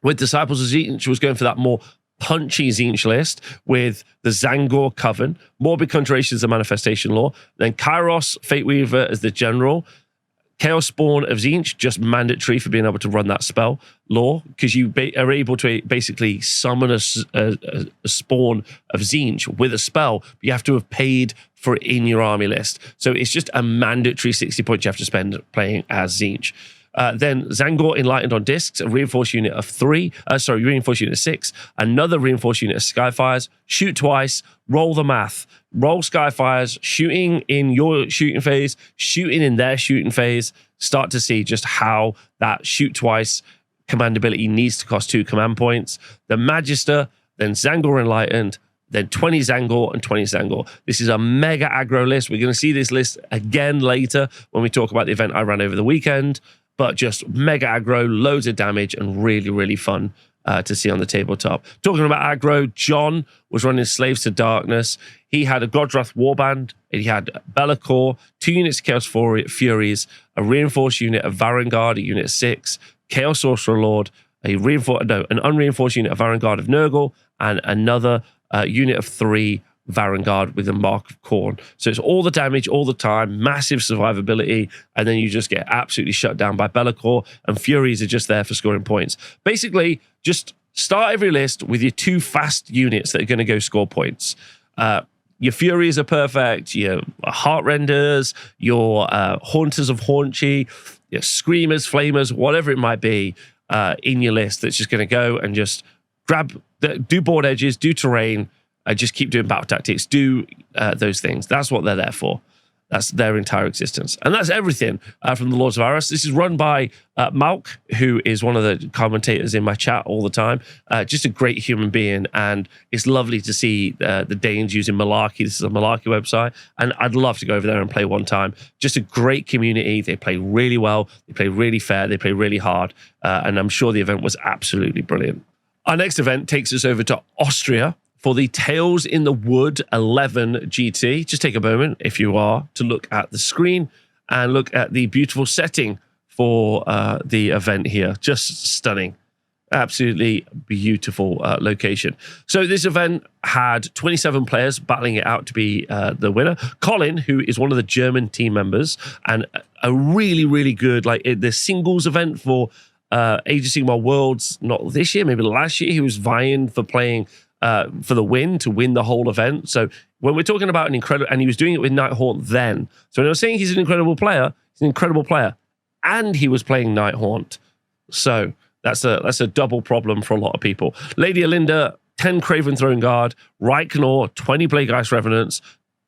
Speaker 1: with Disciples of Tzeentch was going for that more punchy Tzeentch list with the Zangor Coven, Morbid Conjuration as a Manifestation Law, then Kairos, Fate Weaver as the General, Chaos Spawn of Tzeentch, just mandatory for being able to run that spell law, because you are able to basically summon a spawn of Tzeentch with a spell, but you have to have paid for it in your army list. So it's just a mandatory 60 points you have to spend playing as Tzeentch. Then Zangor Enlightened on discs, a reinforced unit of 3, reinforced unit of 6, another reinforced unit of Skyfires, shoot twice, roll the math, roll Skyfires, shooting in your shooting phase, shooting in their shooting phase, start to see just how that shoot twice command ability needs to cost 2 command points. The Magister, then Zangor Enlightened, then 20 Zangor and 20 Zangor. This is a mega aggro list. We're going to see this list again later when we talk about the event I ran over the weekend. But just mega aggro, loads of damage, and really, really fun to see on the tabletop. Talking about aggro, John was running Slaves to Darkness. He had a Godwrath Warband. He had Be'lakor, 2 units of Chaos Furies, a reinforced unit of Varangard, a unit 6, Chaos Sorcerer Lord, an unreinforced unit of Varangard of Nurgle, and another unit of 3 Varangard with a Mark of Khorne. So it's all the damage all the time, massive survivability, and then you just get absolutely shut down by Be'lakor, and Furies are just there for scoring points. Basically, just start every list with your 2 fast units that are going to go score points. Your Furies are perfect, your Heartrenders, your Haunters of Haunchy, your Screamers, Flamers, whatever it might be in your list that's just going to go and just do board edges, do terrain, just keep doing battle tactics, do those things. That's what they're there for. That's their entire existence. And that's everything from the Lords of Aros. This is run by Malk, who is one of the commentators in my chat all the time. Just a great human being. And it's lovely to see the Danes using Malarkey. This is a Malarkey website. And I'd love to go over there and play one time. Just a great community. They play really well. They play really fair. They play really hard. And I'm sure the event was absolutely brilliant. Our next event takes us over to Austria for the Tales in the Wood 11 GT. Just take a moment, if you are, to look at the screen and look at the beautiful setting for the event here. Just stunning. Absolutely beautiful location. So this event had 27 players battling it out to be the winner. Colin, who is one of the German team members, and a really, really good, the singles event for Age of Sigmar Worlds, not this year, maybe last year, he was vying for playing for the win, to win the whole event. So when we're talking about an incredible, and he was doing it with Nighthaunt then. So when I was saying he's an incredible player, he's an incredible player. And he was playing Nighthaunt. So that's a double problem for a lot of people. Lady Alinda, 10 Craven Throne Guard, Right Knorr, 20 Plaguegeist Revenants,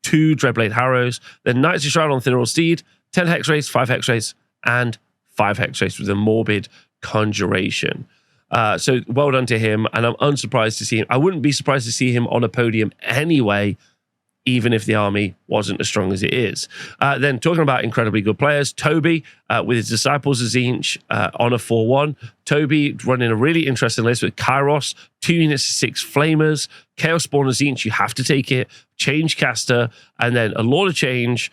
Speaker 1: 2 Dreadblade Harrows, then Knights of Shroud on Thinnerall Steed, 10 Hexwraiths, 5 Hexwraiths, and 5 Hexwraiths with a Morbid Conjuration. So well done to him, and I'm unsurprised to see him. I wouldn't be surprised to see him on a podium anyway, even if the army wasn't as strong as it is. Then talking about incredibly good players, Toby with his Disciples of Tzeentch on a 4-1. Toby running a really interesting list with Kairos, 2 units, 6 Flamers, Chaos Spawn of Tzeentch, you have to take it, Change Caster, and then a Lord of Change,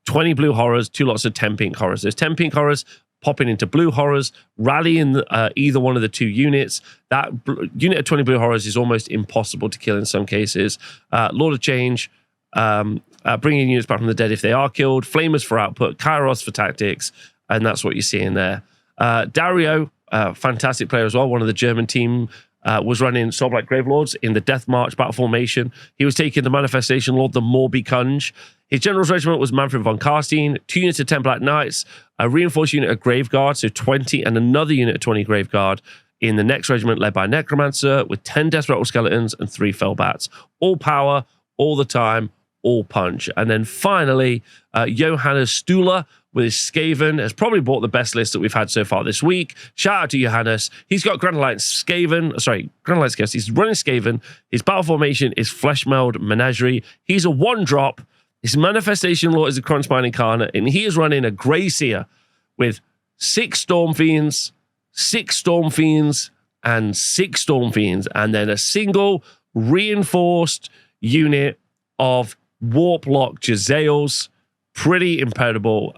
Speaker 1: 20 Blue Horrors, 2 lots of 10 Pink Horrors. There's 10 Pink Horrors popping into Blue Horrors, rallying either one of the 2 units. That unit of 20 Blue Horrors is almost impossible to kill in some cases. Lord of Change, bringing units back from the dead if they are killed, Flamers for output, Kairos for tactics, and that's what you're seeing there. Dario, fantastic player as well, one of the German team, was running Soulblight Gravelords in the Death March battle formation. He was taking the Manifestation Lord, the Morbid Conj. His General's Regiment was Manfred von Karstein, 2 units of 10 Black Knights, a reinforced unit of Graveguard, so 20, and another unit of 20 Graveguard in the next regiment led by Necromancer with 10 Death Rattle Skeletons and 3 Fellbats. All power, all the time, all punch. And then finally, Johannes Stuhler with his Skaven has probably bought the best list that we've had so far this week. Shout out to Johannes. He's got Granite Skaven. Granite Skaven. He's running Skaven. His battle formation is Fleshmeld Menagerie. He's a 1-drop. His Manifestation Lord is a Crunchmine Incarnate, and he is running a Grey Seer with 6 Storm Fiends, 6 Storm Fiends, and 6 Storm Fiends, and then a single reinforced unit of Warp Lock Jezzails. Pretty incredible.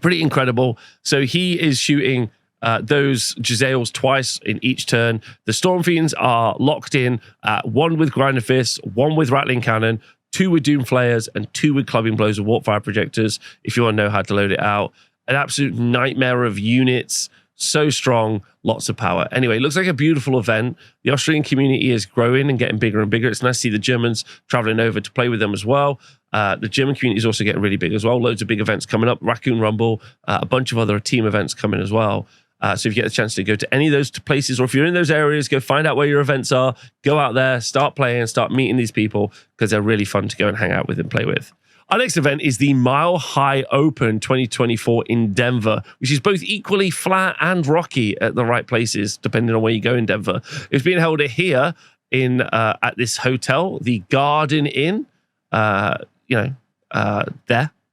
Speaker 1: Pretty incredible. So he is shooting those Jezzails twice in each turn. The Storm Fiends are locked in, 1 with Grinding Fists, 1 with Rattling Cannon, 2 with Doom Flayers, and 2 with Clubbing Blows of Warp Fire Projectors, if you want to know how to load it out. An absolute nightmare of units. So strong, lots of power. Anyway, it looks like a beautiful event. The Austrian community is growing and getting bigger and bigger. It's nice to see the Germans traveling over to play with them as well. The German community is also getting really big as well. Loads of big events coming up. Raccoon Rumble, a bunch of other team events coming as well. So if you get the chance to go to any of those places, or if you're in those areas, go find out where your events are. Go out there, start playing, start meeting these people, because they're really fun to go and hang out with and play with. Our next event is the Mile High Open 2024 in Denver, which is both equally flat and rocky at the right places, depending on where you go in Denver. It's being held here in at this hotel, the Garden Inn. There.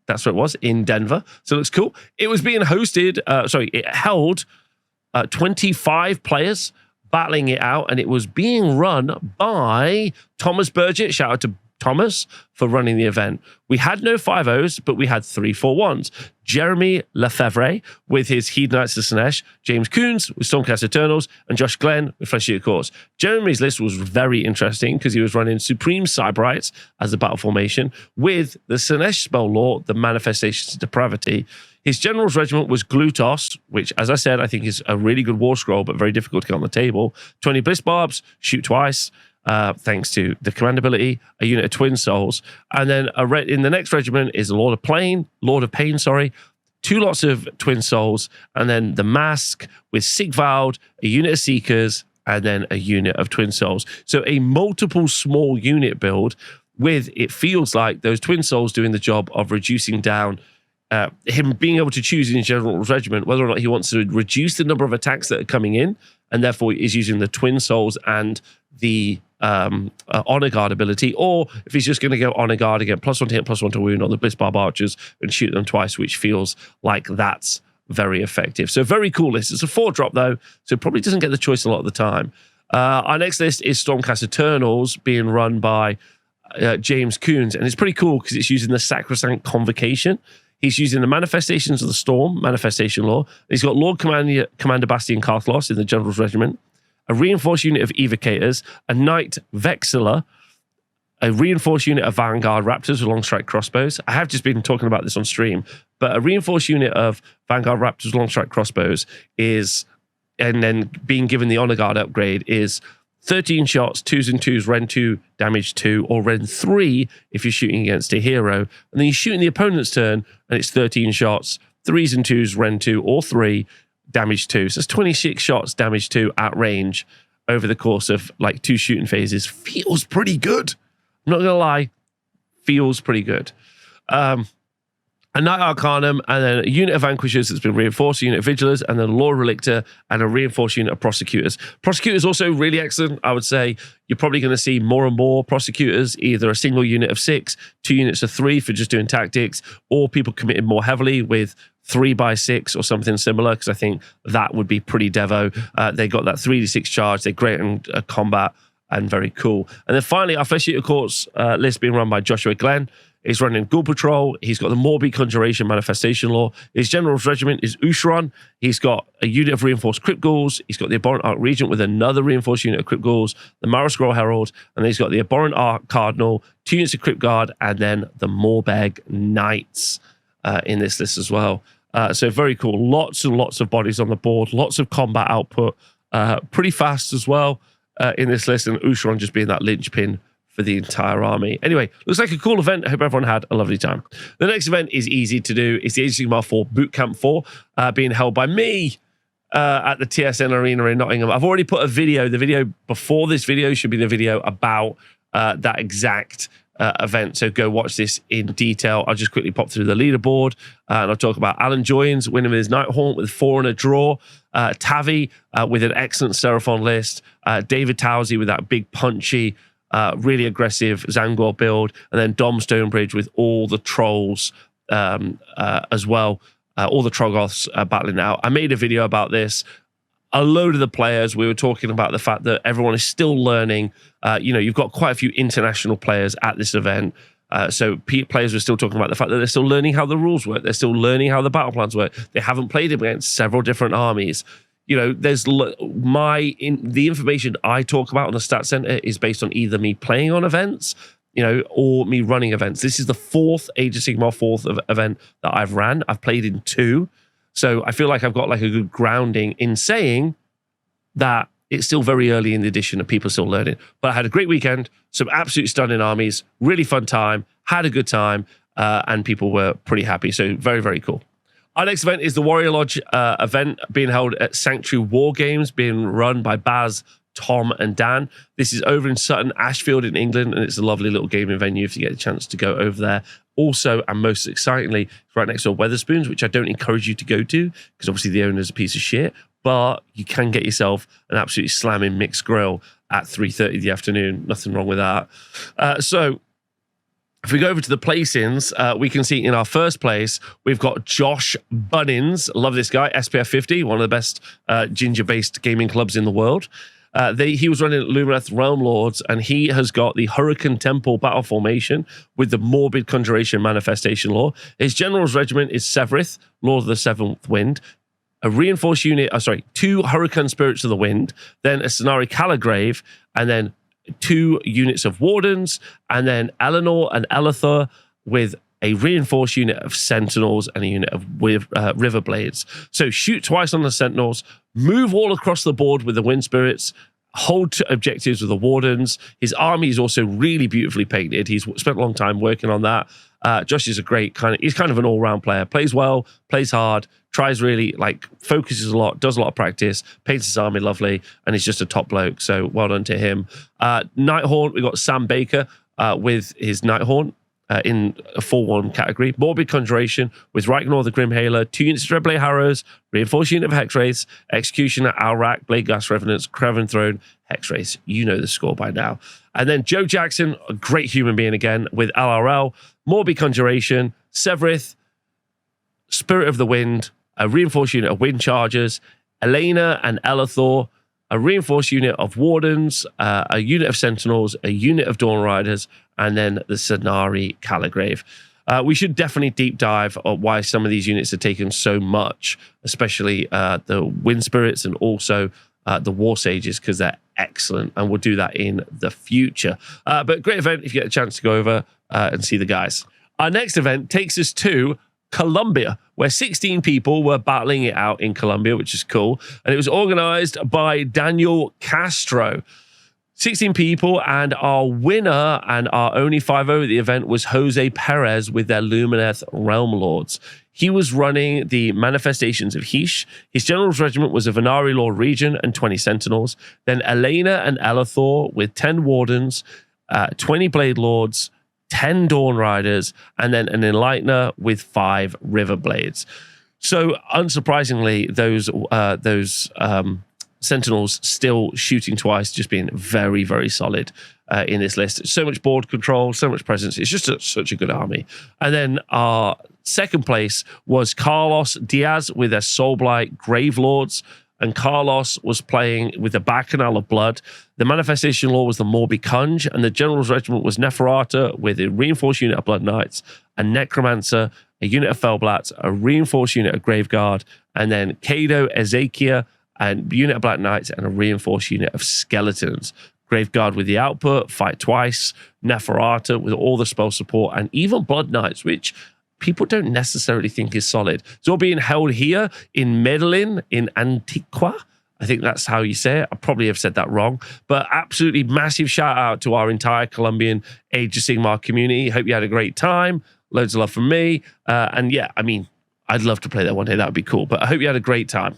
Speaker 1: That's what it was, in Denver. So it looks cool. It was being hosted, it held 25 players battling it out, and it was being run by Thomas Burgett. Shout out to Thomas for running the event. We had no 5-0s, but we had 3 4-1s. Jeremy Lefebvre with his Heed Knights of Slaanesh, James Coons with Stormcast Eternals, and Josh Glenn with Flesh Eater Course. Jeremy's list was very interesting because he was running Supreme Cyberites as the battle formation with the Slaanesh spell lore, the Manifestations of Depravity. His General's Regiment was Glutos, which, as I said, I think is a really good war scroll, but very difficult to get on the table. 20 Bliss Barbs, shoot twice, thanks to the command ability, a unit of Twin Souls. And then in the next regiment is a Lord of Pain, 2 lots of Twin Souls, and then the Mask with Sigvald, a unit of Seekers, and then a unit of Twin Souls. So a multiple small unit build with, it feels like, those Twin Souls doing the job of reducing down him being able to choose in his General's Regiment whether or not he wants to reduce the number of attacks that are coming in, and therefore is using the Twin Souls and the Honor Guard ability, or if he's just going to go Honor Guard again, +1 to hit, +1 to wound on the Bliss Barb Archers and shoot them twice, which feels like that's very effective. So very cool list. It's a 4-drop though, so it probably doesn't get the choice a lot of the time. Our next list is Stormcast Eternals being run by James Coons, and it's pretty cool because it's using the Sacrosanct Convocation. He's using the Manifestations of the Storm, Manifestation Lore. He's got Lord Commander Bastian Karthlos in the General's Regiment, a reinforced unit of Evocators, a Knight Vexilla, a reinforced unit of Vanguard Raptors with long strike crossbows. I have just been talking about this on stream, but a reinforced unit of Vanguard Raptors with long strike crossbows is, and then being given the Honor Guard upgrade, is 13 shots, 2s and 2s, Ren 2, damage 2, or Ren 3 if you're shooting against a hero. And then you shoot in the opponent's turn, and it's 13 shots, 3s and 2s, Ren 2, or 3, damage 2. So it's 26 shots, damage 2 at range over the course of like 2 shooting phases. Feels pretty good. I'm not going to lie. Feels pretty good. A Knight Arcanum, and then a unit of Vanquishers that's been reinforced, a unit of Vigilers, and then a Law Relictor, and a reinforced unit of Prosecutors. Prosecutors also really excellent. I would say you're probably going to see more and more Prosecutors, either a single unit of 6, 2 units of 3 for just doing tactics, or people committed more heavily with 3x6 or something similar, because I think that would be pretty devo. They got that 3d6 charge. They're great in combat and very cool. And then finally, our first unit of course list being run by Joshua Glenn. He's running Ghoul Patrol. He's got the Morbid Conjuration Manifestation Law. His General's Regiment is Usharon. He's got a unit of Reinforced Crypt Ghouls. He's got the Abhorrent Arc Regent with another Reinforced unit of Crypt Ghouls, the Mara Scroll Herald, and then he's got the Abhorrent Arc Cardinal, 2 units of Crypt Guard, and then the Morbeg Knights in this list as well. So very cool. Lots and lots of bodies on the board. Lots of combat output. Pretty fast as well in this list, and Usharon just being that linchpin for the entire army. Anyway, looks like a cool event. I hope everyone had a lovely time. The next event is easy to do. It's the Age of Sigmar 4 Bootcamp 4 being held by me at the TSN Arena in Nottingham. I've already put a video. The video before this video should be the video about that exact event. So go watch this in detail. I'll just quickly pop through the leaderboard and I'll talk about Alan Joyens winning with his Nighthaunt with 4 and a draw. Tavi with an excellent Seraphon list. David Towsey with that big punchy really aggressive Zangor build, and then Dom Stonebridge with all the trolls as well, all the Troggoths battling out. I made a video about this. A load of the players, we were talking about the fact that everyone is still learning. You've got quite a few international players at this event. So players were still talking about the fact that they're still learning how the rules work. They're still learning how the battle plans work. They haven't played against several different armies. There's the information I talk about on the Stat Center is based on either me playing on events, or me running events. This is the 4th Age of Sigmar 4th event that I've ran. I've played in 2. So I feel like I've got like a good grounding in saying that it's still very early in the edition and people are still learning. But I had a great weekend, some absolutely stunning armies, really fun time, had a good time, and people were pretty happy. So very, very cool. Our next event is the Warrior Lodge event being held at Sanctuary War Games, being run by Baz, Tom, and Dan. This is over in Sutton, Ashfield in England, and it's a lovely little gaming venue if you get a chance to go over there. Also, and most excitingly, it's right next to Wetherspoons, which I don't encourage you to go to because obviously the owner's a piece of shit, but you can get yourself an absolutely slamming mixed grill at 3:30 in the afternoon. Nothing wrong with that. So if we go over to the placings, we can see in our first place, we've got Josh Bunnins. Love this guy, SPF 50, one of the best ginger-based gaming clubs in the world. He was running Lumineth Realm Lords, and he has got the Hurricane Temple battle formation with the Morbid Conjuration Manifestation Law. His General's Regiment is Severith, Lord of the Seventh Wind. A reinforced unit, 2 Hurricane Spirits of the Wind, then a Cenari Caligrave, and then 2 units of Wardens, and then Eleanor and Elithor with a reinforced unit of Sentinels and a unit of River Blades. So shoot twice on the Sentinels, move all across the board with the Wind Spirits, hold to objectives with the Wardens. His army is also really beautifully painted. He's spent a long time working on that. Josh is a great he's kind of an all-round player. Plays well, plays hard, tries really, focuses a lot, does a lot of practice, paints his army lovely, and he's just a top bloke. So well done to him. Nighthaunt, we've got Sam Baker with his Nighthaunt. In a 4-1 category. Morbid Conjuration with Ragnar the Grimhaler, 2 units of Dreadblade Harrows, reinforced unit of Hexwraiths, Executioner, Alrak, Bladeghast Revenants, Craven Throne, Hexwraiths. You know the score by now. And then Joe Jackson, a great human being again, with LRL, Morbid Conjuration, Severith, Spirit of the Wind, a reinforced unit of Wind Chargers, Elena and Elithor, a reinforced unit of Wardens, a unit of Sentinels, a unit of Dawn Riders, and then the Cenari Caligrave. We should definitely deep dive on why some of these units are taking so much, especially the Wind Spirits and also the War Sages, because they're excellent, and we'll do that in the future. But great event if you get a chance to go over and see the guys. Our next event takes us to Colombia, where 16 people were battling it out in Colombia, which is cool. And it was organized by Daniel Castro. 16 people, and our winner and our only 5-0 at the event was Jose Perez with their Lumineth Realm Lords. He was running the Manifestations of Heesh. His general's regiment was a Venari Lord Region and 20 Sentinels. Then Elena and Elathor with 10 Wardens, 20 Blade Lords, 10 Dawn Riders, and then an Enlightener with 5 River Blades. So unsurprisingly, those Sentinels still shooting twice, just being very, very solid in this list. So much board control, so much presence. It's just such a good army. And then our second place was Carlos Diaz with their Soulblight Grave Lords. And Carlos was playing with the Bacchanal of Blood. The Manifestation Law was the Morbi Kunj, and the General's Regiment was Neferata with a reinforced unit of Blood Knights, a Necromancer, a unit of Fellblats, a reinforced unit of Graveguard, and then Kado, Ezekiel, and unit of Black Knights, and a reinforced unit of Skeletons. Graveguard with the output, fight twice, Neferata with all the spell support, and even Blood Knights, which people don't necessarily think is solid. It's all being held here in Medellin, in Antigua. I think that's how you say it. I probably have said that wrong. But absolutely massive shout out to our entire Colombian Age of Sigmar community. Hope you had a great time. Loads of love from me. And yeah, I mean, I'd love to play there one day. That would be cool. But I hope you had a great time.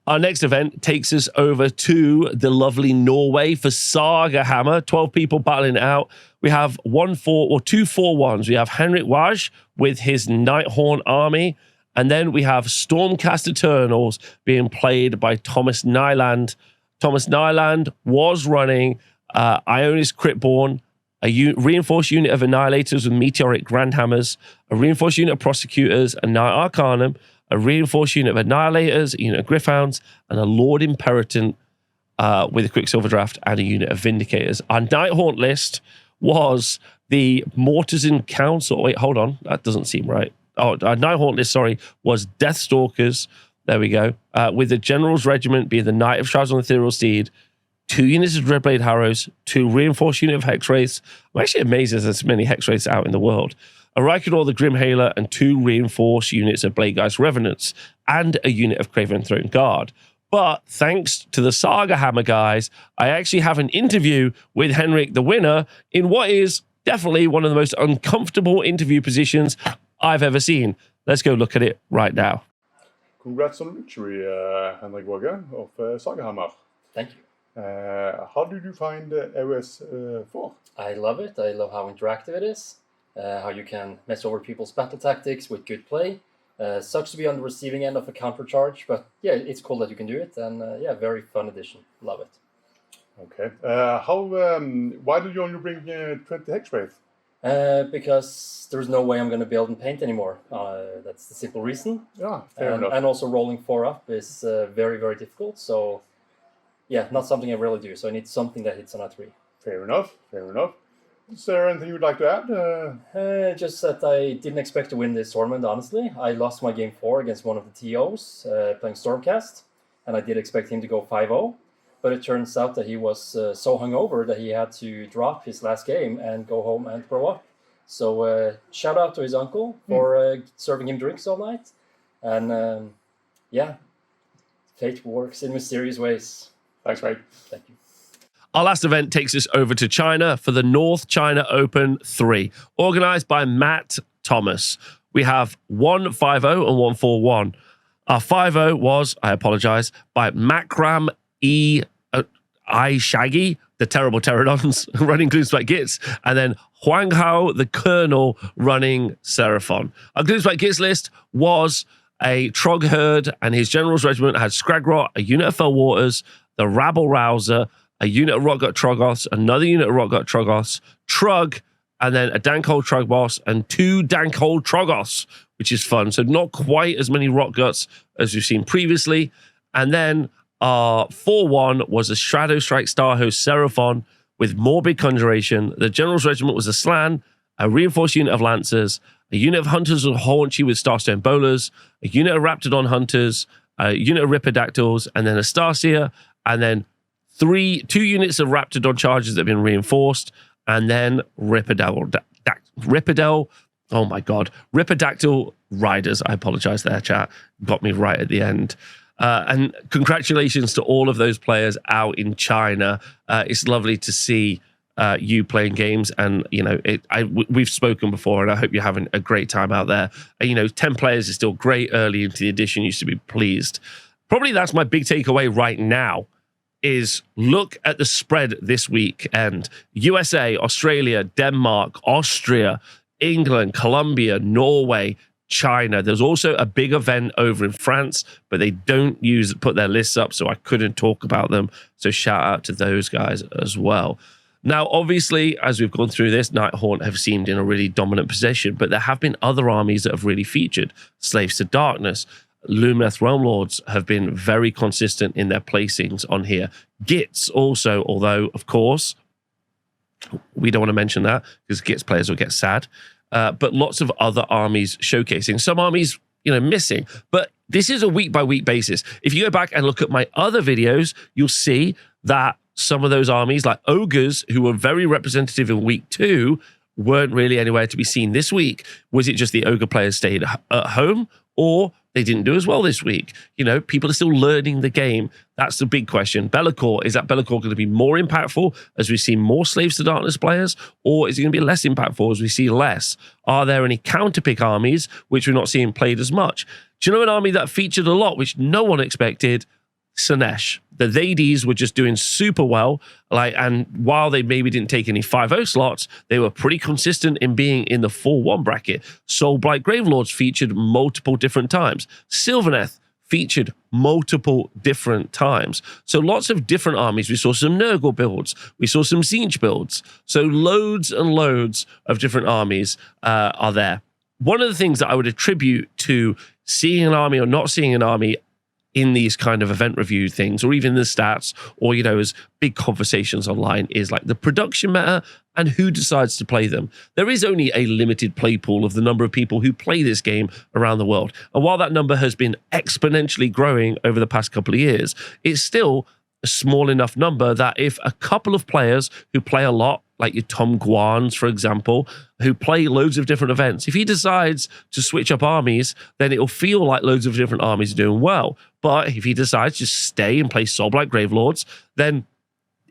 Speaker 1: Our next event takes us over to the lovely Norway for Saga Hammer. 12 people battling it out. We have 2 4-1s. We have Henrik Waj with his Nighthaunt army. And then we have Stormcast Eternals being played by Thomas Nyland. Thomas Nyland was running Ionis Cryptborn, a reinforced unit of Annihilators with Meteoric Grandhammers, a reinforced unit of Prosecutors, a Knight Arcanum, a reinforced unit of Annihilators, a unit of Gryphounds, and a Lord Imperator with a Quicksilver Draft and a unit of Vindicators. Our Nighthaunt list was the Mortisan Council. Wait, hold on. That doesn't seem right. Oh, our Nighthaunt list, sorry, was Deathstalkers. There we go. With the General's Regiment being the Knight of Shrouds on the Ethereal Steed, 2 units of Dreadblade Harrows, 2 reinforced unit of Hexwraiths. I'm actually amazed there's so many Hexwraiths out in the world. A Rykador the Grimhaler, and 2 reinforced units of Bladegeist Revenants, and a unit of Craven Throne Guard. But thanks to the Saga Hammer guys, I actually have an interview with Henrik, the winner, in what is definitely one of the most uncomfortable interview positions I've ever seen. Let's go look at it right now.
Speaker 7: Congrats on the victory, Henrik Wagger of Saga Hammer.
Speaker 8: Thank you.
Speaker 7: How did you find AoS 4?
Speaker 8: I love it. I love how interactive it is. How you can mess over people's battle tactics with good play. Sucks to be on the receiving end of a counter charge, but yeah, it's cool that you can do it, and yeah, very fun addition. Love it.
Speaker 7: Okay. Why did you only bring 20 Hexwraith?
Speaker 8: Because there's no way I'm going to build and paint anymore. That's the simple reason.
Speaker 7: Yeah, fair enough.
Speaker 8: And also rolling 4 up is very, very difficult. So yeah, not something I really do. So I need something that hits on a 3.
Speaker 7: Fair enough. Fair enough. Is there anything you'd like to add?
Speaker 8: Just that I didn't expect to win this tournament, honestly. I lost my game 4 against one of the TOs playing Stormcast, and I did expect him to go 5-0. But it turns out that he was so hungover that he had to drop his last game and go home and throw up. So shout out to his uncle for serving him drinks all night. And yeah, fate works in mysterious ways.
Speaker 7: Thanks, mate.
Speaker 8: Thank you.
Speaker 1: Our last event takes us over to China for the North China Open 3, organized by Matt Thomas. We have 1 5-0 and 1 4-1. Our 5-0 was, I apologize, by Makram I Shaggy, the terrible Pterodons, running Gloomspite Gitz, and then Huang Hao, the Colonel, running Seraphon. Our Gloomspite Gitz list was a Trog Herd, and his General's Regiment had Scragrot, a unit of Fell Waters, the Rabble Rouser, a unit of Rotgut Trogoths, another unit of Rotgut Trogoths, Trug, and then a Dankhold Trug Boss, and 2 Dankhold Trogoths, which is fun. So not quite as many Rotguts as we've seen previously. And then our 4-1 was a Shadow Strike Starhost Seraphon with Morbid Conjuration. The General's Regiment was a Slan, a reinforced unit of Lancers, a unit of Hunters of Haunchy with Starstone Bowlers, a unit of Raptidon Hunters, a unit of Ripperdactyls, and then a Starseer, and then 2 units of Raptidon Chargers that have been reinforced, and then Ripperdactyl, oh my God, Ripperdactyl Riders. I apologize there, chat. Got me right at the end. And congratulations to all of those players out in China. It's lovely to see you playing games, and we've spoken before, and I hope you're having a great time out there. 10 players is still great early into the edition. You should be pleased. Probably that's my big takeaway right now, is look at the spread this week. And USA, Australia, Denmark, Austria, England, Colombia, Norway, China. There's also a big event over in France, but they don't put their lists up, so I couldn't talk about them. So shout out to those guys as well. Now, obviously, as we've gone through this, Nighthaunt have seemed in a really dominant position, but there have been other armies that have really featured. Slaves to Darkness, Lumineth Realm Lords have been very consistent in their placings on here. Gitz also, although, of course, we don't want to mention that because Gitz players will get sad. But lots of other armies showcasing. Some armies, missing. But this is a week-by-week basis. If you go back and look at my other videos, you'll see that some of those armies, like Ogres, who were very representative in week 2, weren't really anywhere to be seen this week. Was it just the Ogre players stayed at home, or they didn't do as well this week? People are still learning the game. That's the big question. Be'lakor, is that Be'lakor going to be more impactful as we see more Slaves to Darkness players, or is it going to be less impactful as we see less? Are there any counterpick armies which we're not seeing played as much? Do you know an army that featured a lot, which no one expected? Slaanesh. The Thades were just doing super well, and while they maybe didn't take any 5-0 slots, they were pretty consistent in being in the 4-1 bracket. Soulblight Gravelords featured multiple different times. Sylvaneth featured multiple different times. So lots of different armies. We saw some Nurgle builds. We saw some Siege builds. So loads and loads of different armies are there. One of the things that I would attribute to seeing an army or not seeing an army in these kind of event review things, or even the stats, or, as big conversations online, is like the production meta and who decides to play them. There is only a limited play pool of the number of people who play this game around the world. And while that number has been exponentially growing over the past couple of years, it's still a small enough number that if a couple of players who play a lot, like your Tom Guans, for example, who play loads of different events, if he decides to switch up armies, then it'll feel like loads of different armies are doing well. But if he decides to stay and play Soulblight Gravelords, then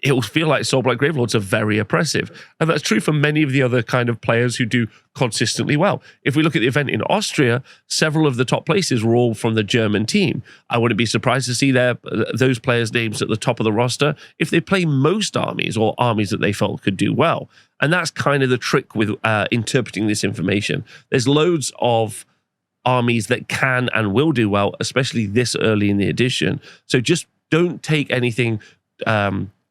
Speaker 1: it will feel like Soulblight Gravelords are very oppressive. And that's true for many of the other kind of players who do consistently well. If we look at the event in Austria, several of the top places were all from the German team. I wouldn't be surprised to see those players' names at the top of the roster if they play most armies, or armies that they felt could do well. And that's kind of the trick with interpreting this information. There's loads of armies that can and will do well, especially this early in the edition. So just don't take anything...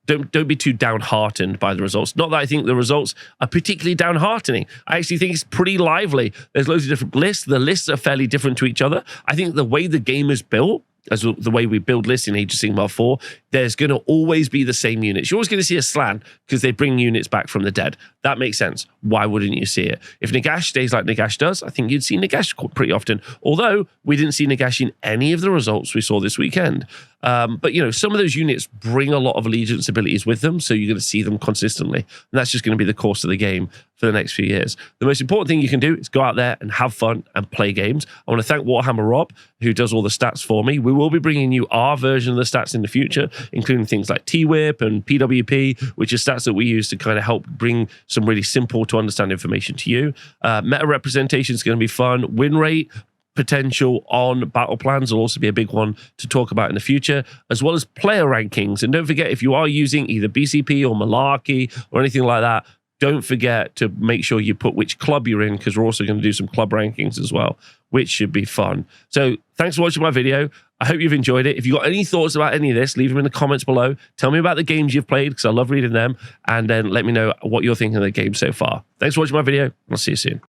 Speaker 1: Don't be too downhearted by the results. Not that I think the results are particularly downheartening. I actually think it's pretty lively. There's loads of different lists. The lists are fairly different to each other. I think the way the game is built, as the way we build lists in Age of Sigmar 4, there's going to always be the same units. You're always going to see a Slan because they bring units back from the dead. That makes sense. Why wouldn't you see it? If Nagash stays like Nagash does, I think you'd see Nagash pretty often. Although we didn't see Nagash in any of the results we saw this weekend. But, some of those units bring a lot of allegiance abilities with them, so you're going to see them consistently. And that's just going to be the course of the game for the next few years. The most important thing you can do is go out there and have fun and play games. I want to thank Warhammer Rob, who does all the stats for me. We will be bringing you our version of the stats in the future, including things like T-Whip and PWP, which are stats that we use to kind of help bring some really simple to understand information to you. Meta representation is going to be fun. Win rate potential on battle plans will also be a big one to talk about in the future, as well as player rankings. And don't forget, if you are using either BCP or Malarkey or anything like that, don't forget to make sure you put which club you're in, because we're also going to do some club rankings as well, which should be fun. So thanks for watching my video. I hope you've enjoyed it. If you've got any thoughts about any of this, leave them in the comments below. Tell me about the games you've played, because I love reading them. And then let me know what you're thinking of the game so far. Thanks for watching my video. I'll see you soon.